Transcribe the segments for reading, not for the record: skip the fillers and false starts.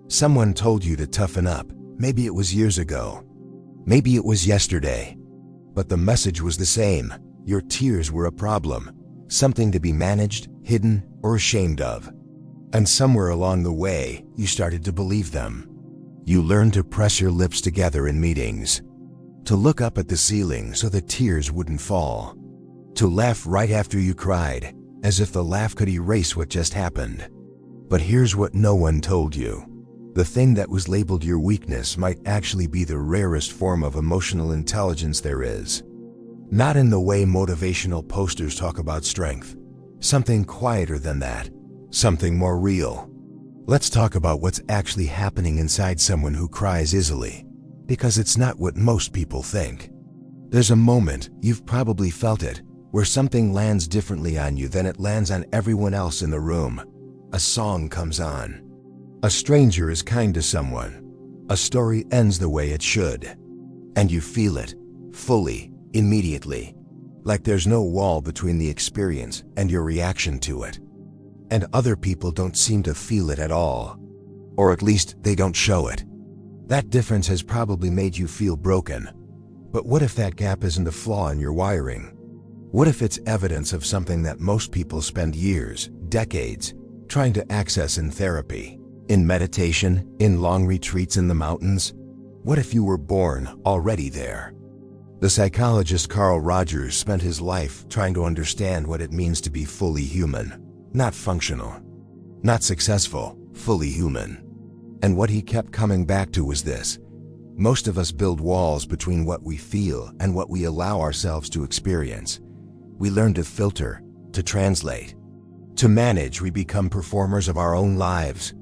Someone told you to toughen up. Maybe it was years ago. Maybe it was yesterday. But the message was the same. Your tears were a problem, something to be managed, hidden, or ashamed of. And somewhere along the way, you started to believe them. You learned to press your lips together in meetings, to look up at the ceiling so the tears wouldn't fall, to laugh right after you cried, as if the laugh could erase what just happened. But here's what no one told you. The thing that was labeled your weakness might actually be the rarest form of emotional intelligence there is. Not in the way motivational posters talk about strength. Something quieter than that. Something more real. Let's talk about what's actually happening inside someone who cries easily, because it's not what most people think. There's a moment, you've probably felt it, where something lands differently on you than it lands on everyone else in the room. A song comes on. A stranger is kind to someone. A story ends the way it should. And you feel it, fully, immediately. Like there's no wall between the experience and your reaction to it. And other people don't seem to feel it at all. Or at least they don't show it. That difference has probably made you feel broken. But what if that gap isn't a flaw in your wiring? What if it's evidence of something that most people spend years, decades, trying to access in therapy? In meditation, in long retreats in the mountains? What if you were born already there? The psychologist Carl Rogers spent his life trying to understand what it means to be fully human. Not functional, not successful, fully human. And what he kept coming back to was this. Most of us build walls between what we feel and what we allow ourselves to experience. We learn to filter, to translate. To manage, we become performers of our own lives.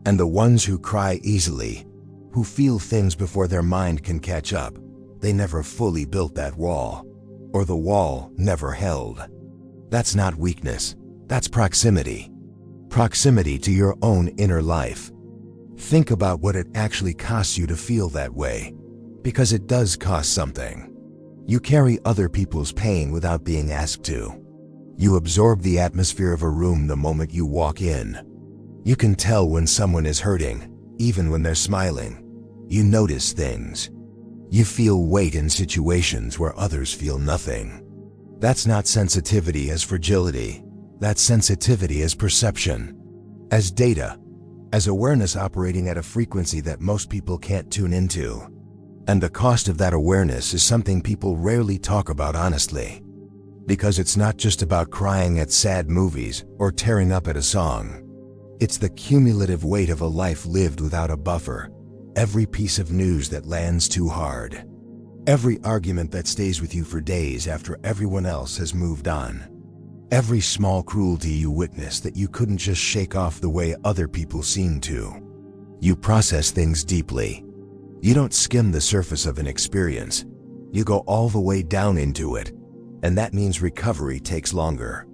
And the ones who cry easily, who feel things before their mind can catch up, they never fully built that wall, or the wall never held. That's not weakness, that's proximity. Proximity to your own inner life. Think about what it actually costs you to feel that way, because it does cost something. You carry other people's pain without being asked to. You absorb the atmosphere of a room the moment you walk in. You can tell when someone is hurting, even when they're smiling. You notice things. You feel weight in situations where others feel nothing. That's not sensitivity as fragility. That's sensitivity as perception, as data, as awareness operating at a frequency that most people can't tune into. And the cost of that awareness is something people rarely talk about honestly. Because it's not just about crying at sad movies or tearing up at a song. It's the cumulative weight of a life lived without a buffer. Every piece of news that lands too hard. Every argument that stays with you for days after everyone else has moved on. Every small cruelty you witness that you couldn't just shake off the way other people seem to. You process things deeply. You don't skim the surface of an experience. You go all the way down into it. And that means recovery takes longer.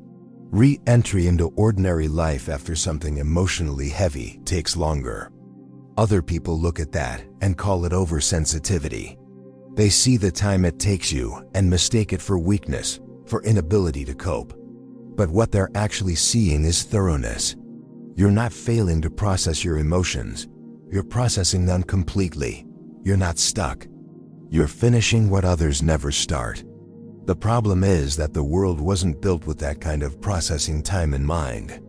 Re-entry into ordinary life after something emotionally heavy takes longer. Other people look at that and call it oversensitivity. They see the time it takes you and mistake it for weakness, for inability to cope. But what they're actually seeing is thoroughness. You're not failing to process your emotions. You're processing them completely. You're not stuck. You're finishing what others never start. The problem is that the world wasn't built with that kind of processing time in mind.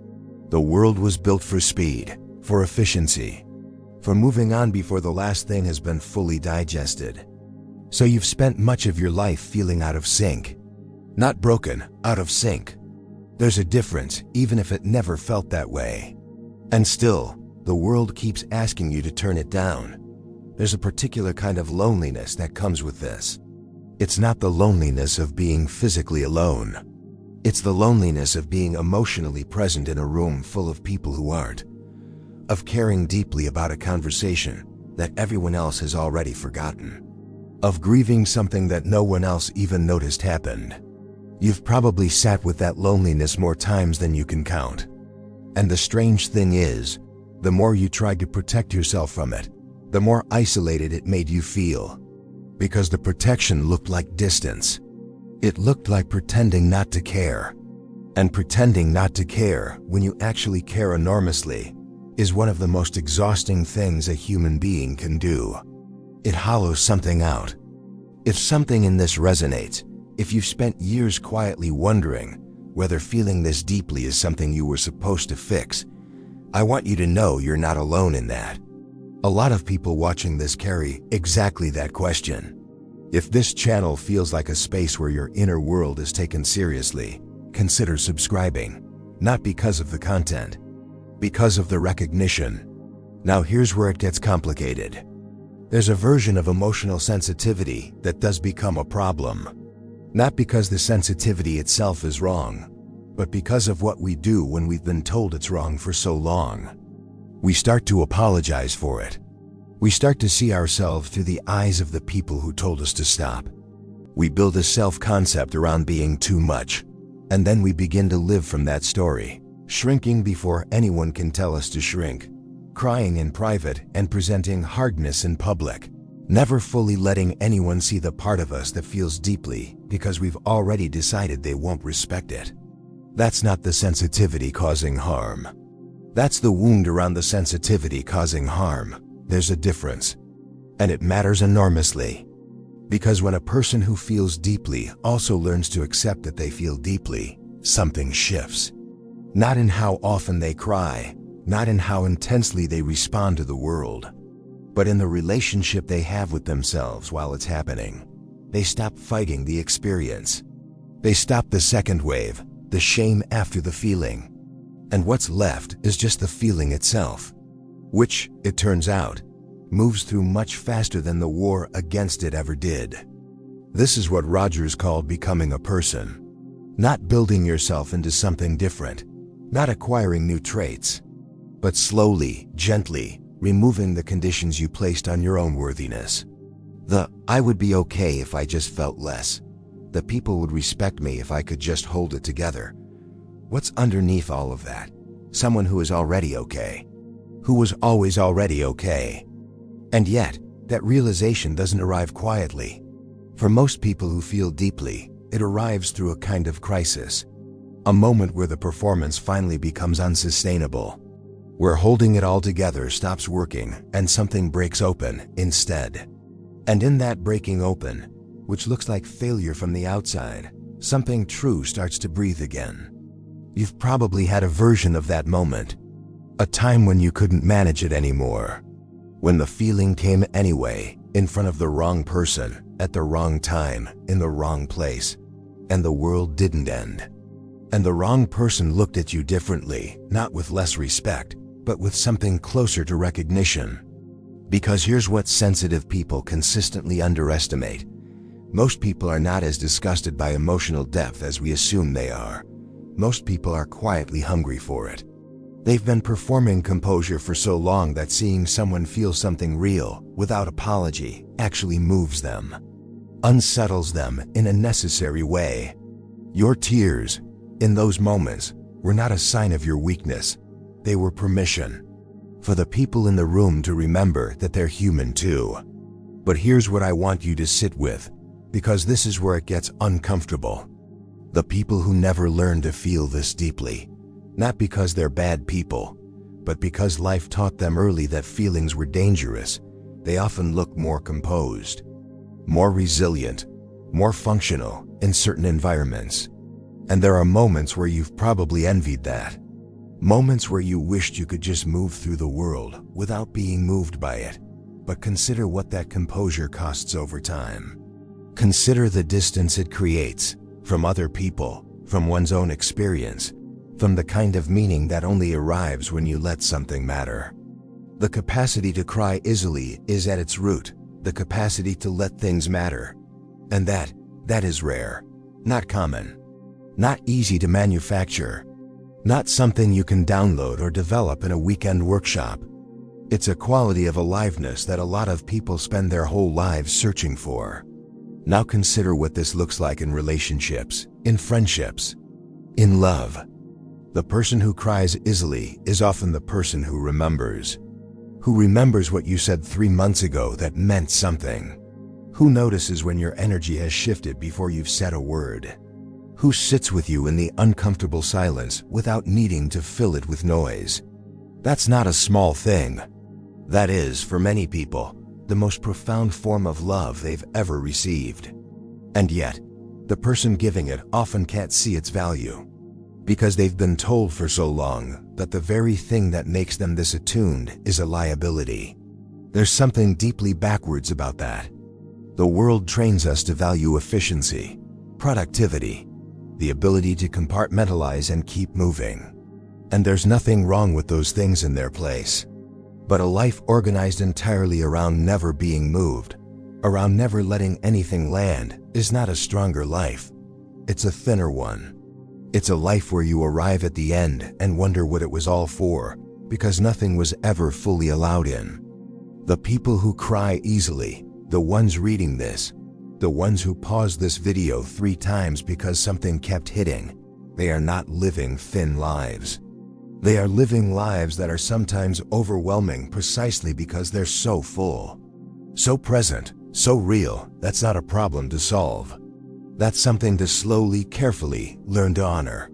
The world was built for speed, for efficiency, for moving on before the last thing has been fully digested. So you've spent much of your life feeling out of sync. Not broken, out of sync. There's a difference, even if it never felt that way. And still, the world keeps asking you to turn it down. There's a particular kind of loneliness that comes with this. It's not the loneliness of being physically alone. It's the loneliness of being emotionally present in a room full of people who aren't. Of caring deeply about a conversation that everyone else has already forgotten. Of grieving something that no one else even noticed happened. You've probably sat with that loneliness more times than you can count. And the strange thing is, the more you tried to protect yourself from it, the more isolated it made you feel. Because the protection looked like distance. It looked like pretending not to care. And pretending not to care when you actually care enormously, is one of the most exhausting things a human being can do. It hollows something out. If something in this resonates, if you've spent years quietly wondering whether feeling this deeply is something you were supposed to fix, I want you to know you're not alone in that. A lot of people watching this carry exactly that question. If this channel feels like a space where your inner world is taken seriously, consider subscribing. Not because of the content, because of the recognition. Now here's where it gets complicated. There's a version of emotional sensitivity that does become a problem. Not because the sensitivity itself is wrong, but because of what we do when we've been told it's wrong for so long. We start to apologize for it. We start to see ourselves through the eyes of the people who told us to stop. We build a self-concept around being too much, and then we begin to live from that story, shrinking before anyone can tell us to shrink, crying in private and presenting hardness in public, never fully letting anyone see the part of us that feels deeply because we've already decided they won't respect it. That's not the sensitivity causing harm. That's the wound around the sensitivity causing harm. There's a difference. And it matters enormously. Because when a person who feels deeply also learns to accept that they feel deeply, something shifts. Not in how often they cry, not in how intensely they respond to the world, but in the relationship they have with themselves while it's happening. They stop fighting the experience. They stop the second wave, the shame after the feeling. And what's left is just the feeling itself, which, it turns out, moves through much faster than the war against it ever did. This is what Rogers called becoming a person. Not building yourself into something different, not acquiring new traits, but slowly, gently, removing the conditions you placed on your own worthiness. I would be okay if I just felt less. The people would respect me if I could just hold it together. What's underneath all of that? Someone who is already okay. Who was always already okay. And yet, that realization doesn't arrive quietly. For most people who feel deeply, it arrives through a kind of crisis. A moment where the performance finally becomes unsustainable. Where holding it all together stops working and something breaks open instead. And in that breaking open, which looks like failure from the outside, something true starts to breathe again. You've probably had a version of that moment. A time when you couldn't manage it anymore. When the feeling came anyway, in front of the wrong person, at the wrong time, in the wrong place. And the world didn't end. And the wrong person looked at you differently, not with less respect, but with something closer to recognition. Because here's what sensitive people consistently underestimate. Most people are not as disgusted by emotional depth as we assume they are. Most people are quietly hungry for it. They've been performing composure for so long that seeing someone feel something real, without apology, actually moves them. Unsettles them in a necessary way. Your tears, in those moments, were not a sign of your weakness. They were permission. For the people in the room to remember that they're human too. But here's what I want you to sit with, because this is where it gets uncomfortable. The people who never learn to feel this deeply, not because they're bad people, but because life taught them early that feelings were dangerous, they often look more composed, more resilient, more functional in certain environments. And there are moments where you've probably envied that. Moments where you wished you could just move through the world without being moved by it. But consider what that composure costs over time. Consider the distance it creates from other people, from one's own experience, from the kind of meaning that only arrives when you let something matter. The capacity to cry easily is at its root, the capacity to let things matter. And that is rare, not common, not easy to manufacture. Not something you can download or develop in a weekend workshop. It's a quality of aliveness that a lot of people spend their whole lives searching for. Now consider what this looks like in relationships, in friendships, in love. The person who cries easily is often the person who remembers. Who remembers what you said 3 months ago that meant something. Who notices when your energy has shifted before you've said a word. Who sits with you in the uncomfortable silence without needing to fill it with noise. That's not a small thing. That is, for many people, the most profound form of love they've ever received. And yet, the person giving it often can't see its value, because they've been told for so long that the very thing that makes them this attuned is a liability. There's something deeply backwards about that. The world trains us to value efficiency, productivity, the ability to compartmentalize and keep moving. And there's nothing wrong with those things in their place. But a life organized entirely around never being moved, around never letting anything land, is not a stronger life. It's a thinner one. It's a life where you arrive at the end and wonder what it was all for, because nothing was ever fully allowed in. The people who cry easily, the ones reading this, the ones who paused this video 3 times because something kept hitting, they are not living thin lives. They are living lives that are sometimes overwhelming precisely because they're so full. So present, so real, that's not a problem to solve. That's something to slowly, carefully learn to honor.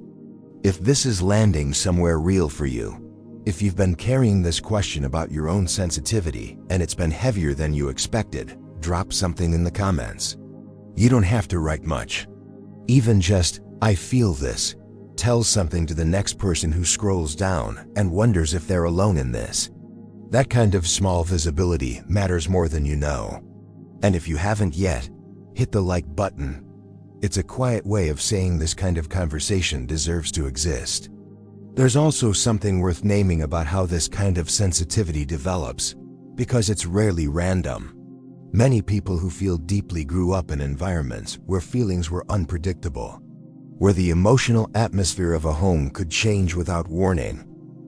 If this is landing somewhere real for you, if you've been carrying this question about your own sensitivity and it's been heavier than you expected, drop something in the comments. You don't have to write much. Even just, "I feel this," tells something to the next person who scrolls down and wonders if they're alone in this. That kind of small visibility matters more than you know. And if you haven't yet, hit the like button. It's a quiet way of saying this kind of conversation deserves to exist. There's also something worth naming about how this kind of sensitivity develops, because it's rarely random. Many people who feel deeply grew up in environments where feelings were unpredictable, where the emotional atmosphere of a home could change without warning,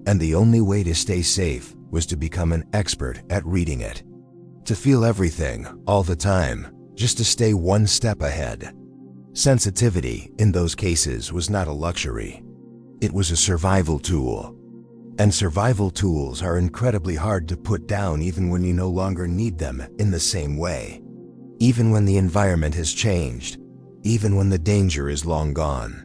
and the only way to stay safe was to become an expert at reading it. To feel everything, all the time, just to stay one step ahead. Sensitivity, in those cases, was not a luxury. It was a survival tool. And survival tools are incredibly hard to put down even when you no longer need them in the same way. Even when the environment has changed, even when the danger is long gone.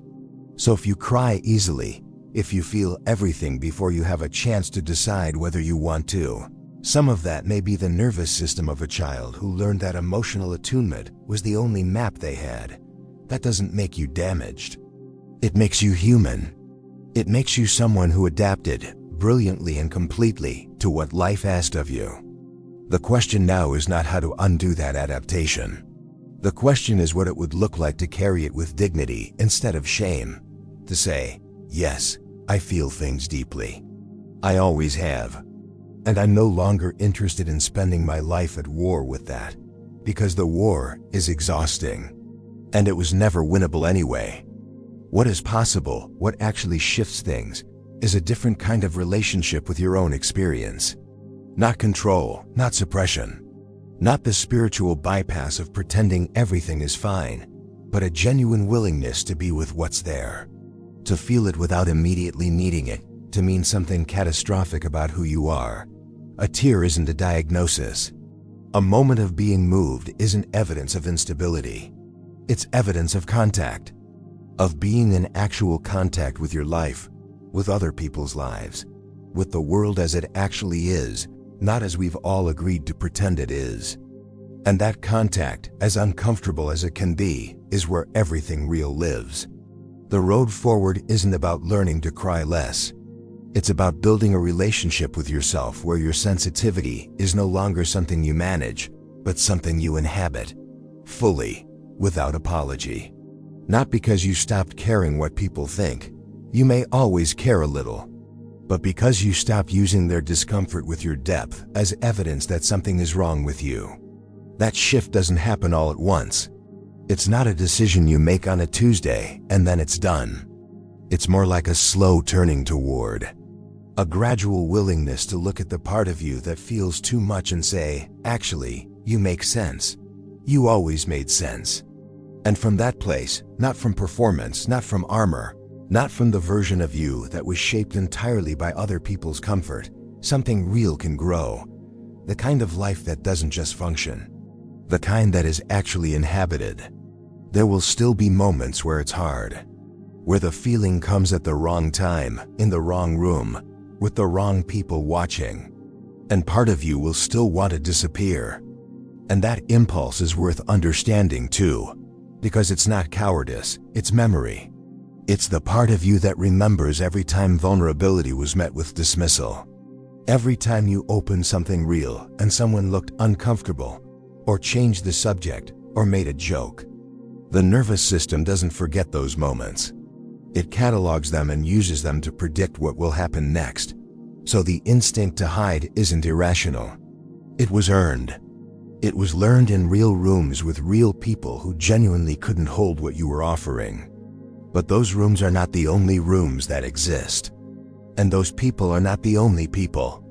So if you cry easily, if you feel everything before you have a chance to decide whether you want to, some of that may be the nervous system of a child who learned that emotional attunement was the only map they had. That doesn't make you damaged. It makes you human. It makes you someone who adapted, brilliantly and completely, to what life asked of you. The question now is not how to undo that adaptation. The question is what it would look like to carry it with dignity instead of shame. To say, yes, I feel things deeply. I always have. And I'm no longer interested in spending my life at war with that, because the war is exhausting. And it was never winnable anyway. What is possible, what actually shifts things, is a different kind of relationship with your own experience. Not control, not suppression. Not the spiritual bypass of pretending everything is fine, but a genuine willingness to be with what's there. To feel it without immediately needing it to mean something catastrophic about who you are. A tear isn't a diagnosis. A moment of being moved isn't evidence of instability. It's evidence of contact. Of being in actual contact with your life, with other people's lives, with the world as it actually is, not as we've all agreed to pretend it is. And that contact, as uncomfortable as it can be, is where everything real lives. The road forward isn't about learning to cry less. It's about building a relationship with yourself where your sensitivity is no longer something you manage, but something you inhabit, fully, without apology. Not because you stopped caring what people think. You may always care a little. But because you stop using their discomfort with your depth as evidence that something is wrong with you. That shift doesn't happen all at once. It's not a decision you make on a Tuesday and then it's done. It's more like a slow turning toward. A gradual willingness to look at the part of you that feels too much and say, actually, you make sense. You always made sense. And from that place, not from performance, not from armor, not from the version of you that was shaped entirely by other people's comfort, something real can grow. The kind of life that doesn't just function. The kind that is actually inhabited. There will still be moments where it's hard. Where the feeling comes at the wrong time, in the wrong room, with the wrong people watching. And part of you will still want to disappear. And that impulse is worth understanding too, because it's not cowardice, it's memory. It's the part of you that remembers every time vulnerability was met with dismissal. Every time you opened something real and someone looked uncomfortable, or changed the subject, or made a joke. The nervous system doesn't forget those moments. It catalogs them and uses them to predict what will happen next. So the instinct to hide isn't irrational. It was earned. It was learned in real rooms with real people who genuinely couldn't hold what you were offering. But those rooms are not the only rooms that exist. And those people are not the only people.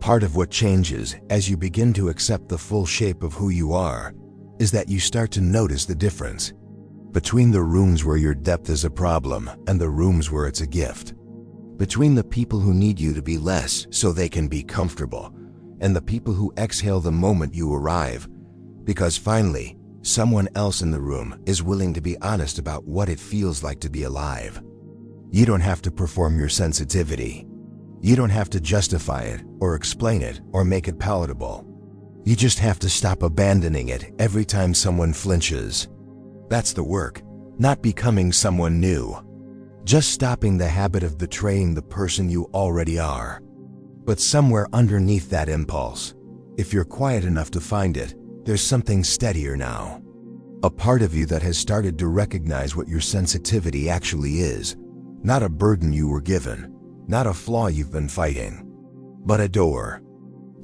Part of what changes as you begin to accept the full shape of who you are is that you start to notice the difference between the rooms where your depth is a problem and the rooms where it's a gift. Between the people who need you to be less so they can be comfortable and the people who exhale the moment you arrive, because finally, someone else in the room is willing to be honest about what it feels like to be alive. You don't have to perform your sensitivity. You don't have to justify it or explain it or make it palatable. You just have to stop abandoning it every time someone flinches. That's the work, not becoming someone new. Just stopping the habit of betraying the person you already are. But somewhere underneath that impulse, if you're quiet enough to find it, there's something steadier now. A part of you that has started to recognize what your sensitivity actually is. Not a burden you were given, not a flaw you've been fighting, but a door.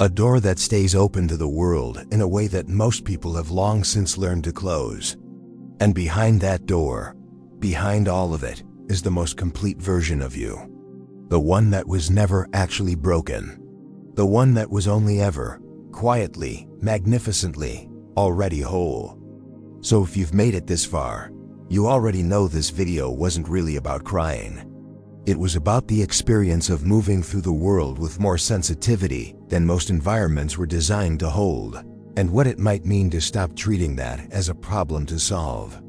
A door that stays open to the world in a way that most people have long since learned to close. And behind that door, behind all of it, is the most complete version of you. The one that was never actually broken. The one that was only ever, quietly, magnificently, already whole. So if you've made it this far, you already know this video wasn't really about crying. It was about the experience of moving through the world with more sensitivity than most environments were designed to hold, and what it might mean to stop treating that as a problem to solve.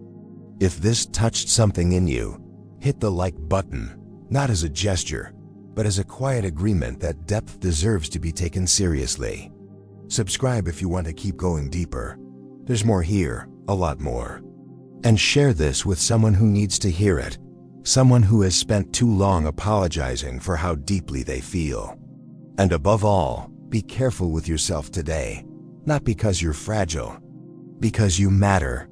If this touched something in you, hit the like button, not as a gesture, but as a quiet agreement that depth deserves to be taken seriously. Subscribe if you want to keep going deeper. There's more here, a lot more. And share this with someone who needs to hear it. Someone who has spent too long apologizing for how deeply they feel. And above all, be careful with yourself today. Not because you're fragile, because you matter.